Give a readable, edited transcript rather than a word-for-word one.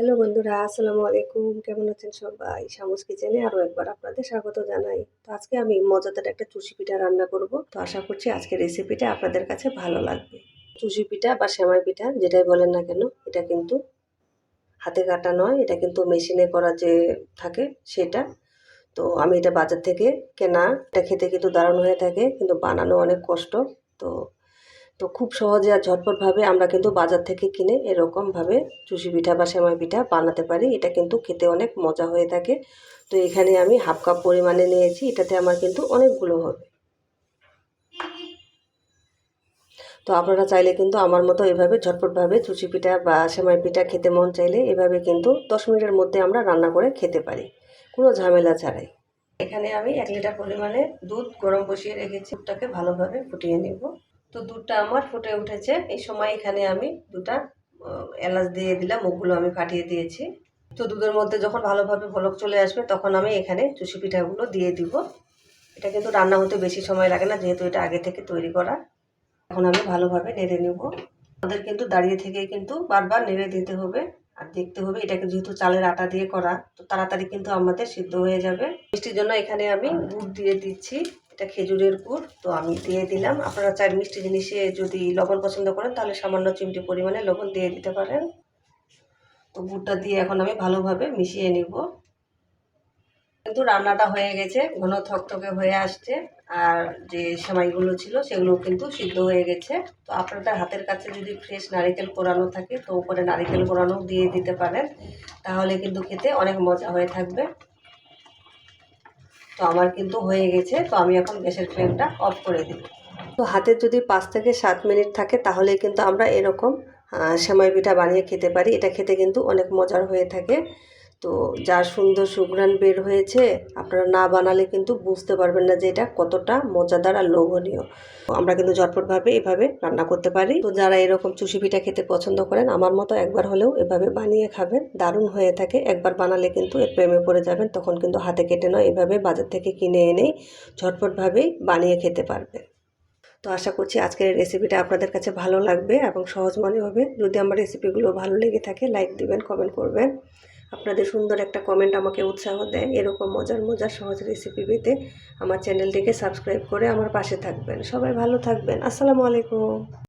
Hello বন্ধুরা, আসসালামু আলাইকুম। কেমন আছেন সবাই? শামুস কিচেনে আরও একবার আপনাদের স্বাগত জানাই। তো আজকে আমি মজাদার একটা চুষি পিঠা রান্না করব। তো আশা করছি আজকের রেসিপিটা আপনাদের কাছে ভালো লাগবে। চুষি পিঠা বা সেমাই পিঠা যেটাই বলেন না কেন, এটা কিন্তু হাতে কাটা নয়, এটা কিন্তু মেশিনে করা যে থাকে সেটা। তো আমি এটা বাজার থেকে কেনা, এটা খেতে কিন্তু দারুণ হয়ে থাকে, কিন্তু বানানো অনেক কষ্ট। তো তো খুব সহজে আর ঝটপটভাবে আমরা কিন্তু বাজার থেকে কিনে এরকমভাবে চুষি পিঠা বা সেমাই পিঠা বানাতে পারি। এটা কিন্তু খেতে অনেক মজা হয়ে থাকে। তো এখানে আমি হাফ কাপ পরিমাণে নিয়েছি, এটাতে আমার কিন্তু অনেকগুলো হবে। তো আপনারা চাইলে কিন্তু আমার মতো এভাবে ঝটপটভাবে চুষি পিঠা বা সেমাই পিঠা খেতে মন চাইলে এভাবে কিন্তু 10 মিনিটের মধ্যে আমরা রান্না করে খেতে পারি, কোনো ঝামেলা ছাড়াই। এখানে আমি 1 লিটার পরিমাণে দুধ গরম বসিয়ে রেখেছি, দুধটাকে ভালোভাবে ফুটিয়ে নেব। তো দুধটা আমার ফুটে উঠেছে, এই সময় এখানে আমি দুটা এলাচ দিয়ে দিলাম, মুখগুলো আমি ফাটিয়ে দিয়েছি। তো দুধের মধ্যে যখন ভালোভাবে বলক চলে আসবে তখন আমি এখানে চুষি পিঠাগুলো দিয়ে দিব। এটা কিন্তু রান্না হতে বেশি সময় লাগে না, যেহেতু এটা আগে থেকে তৈরি করা। এখন আমি ভালোভাবে নেড়ে নেব। আমাদের কিন্তু দাঁড়িয়ে থেকে কিন্তু বারবার নেড়ে দিতে হবে আর দেখতে হবে, এটাকে যেহেতু চালের আটা দিয়ে করা, তো তাড়াতাড়ি কিন্তু আমাদের সিদ্ধ হয়ে যাবে। মিষ্টির জন্য এখানে আমি গুড় দিয়ে দিচ্ছি, এটা খেজুরের গুড়, তো আমি দিয়ে দিলাম। আপনারা চাই মিষ্টি জিনিসে যদি লবণ পছন্দ করেন তাহলে সামান্য চিমটি পরিমাণে লবণ দিয়ে দিতে পারেন। তো গুড়টা দিয়ে এখন আমি ভালোভাবে মিশিয়ে নিব। কিন্তু রান্নাটা হয়ে গেছে, ঘন থকথকে হয়ে আসছে, আর যে সেমাইগুলো ছিল সেগুলো কিন্তু সিদ্ধ হয়ে গেছে। তো আপনাদের হাতের কাছে যদি ফ্রেশ নারিকেল কোরানো থাকে তো উপরে নারিকেল কোরানো দিয়ে দিতে পারেন, তাহলে কিন্তু খেতে অনেক মজা হয়ে থাকবে। তো আমার কিন্তু হয়ে গেছে, তো আমি এখন গ্যাসের ফ্লেমটা অফ করে দিই। তো হাতে যদি 5 থেকে 7 মিনিট থাকে তাহলে কিন্তু আমরা এরকম সেমাই পিঠা বানিয়ে খেতে পারি। এটা খেতে কিন্তু অনেক মজার হয়ে থাকে। তো যার সুন্দর সুঘ্রাণ বের হয়েছে, আপনারা না বানালে কিন্তু বুঝতে পারবেন না যে এটা কতটা মজাদার আর লোভনীয়। আমরা কিন্তু ঝটপটভাবে এভাবে রান্না করতে পারি। তো যারা এরকম চুষি পিঠা খেতে পছন্দ করেন, আমার মতো একবার হলেও এভাবে বানিয়ে খাবেন, দারুণ হয়ে থাকে। একবার বানালে কিন্তু এর প্রেমে পড়ে যাবেন, তখন কিন্তু হাতে কেটে নয়, এভাবে বাজার থেকে কিনে এনেই ঝটপটভাবেই বানিয়ে খেতে পারবেন। তো আশা করছি আজকের রেসিপিটা আপনাদের কাছে ভালো লাগবে এবং সহজ মনে হবে। যদি আমার রেসিপিগুলো ভালো লেগে থাকে লাইক দিবেন, কমেন্ট করবেন। আপনাদের সুন্দর একটা কমেন্ট আমাকে উৎসাহ দেয় এরকম মজার মজার সহজ রেসিপি পেতে। আমার চ্যানেলটিকে সাবস্ক্রাইব করে আমার পাশে থাকবেন। সবাই ভালো থাকবেন। আসসালামু আলাইকুম।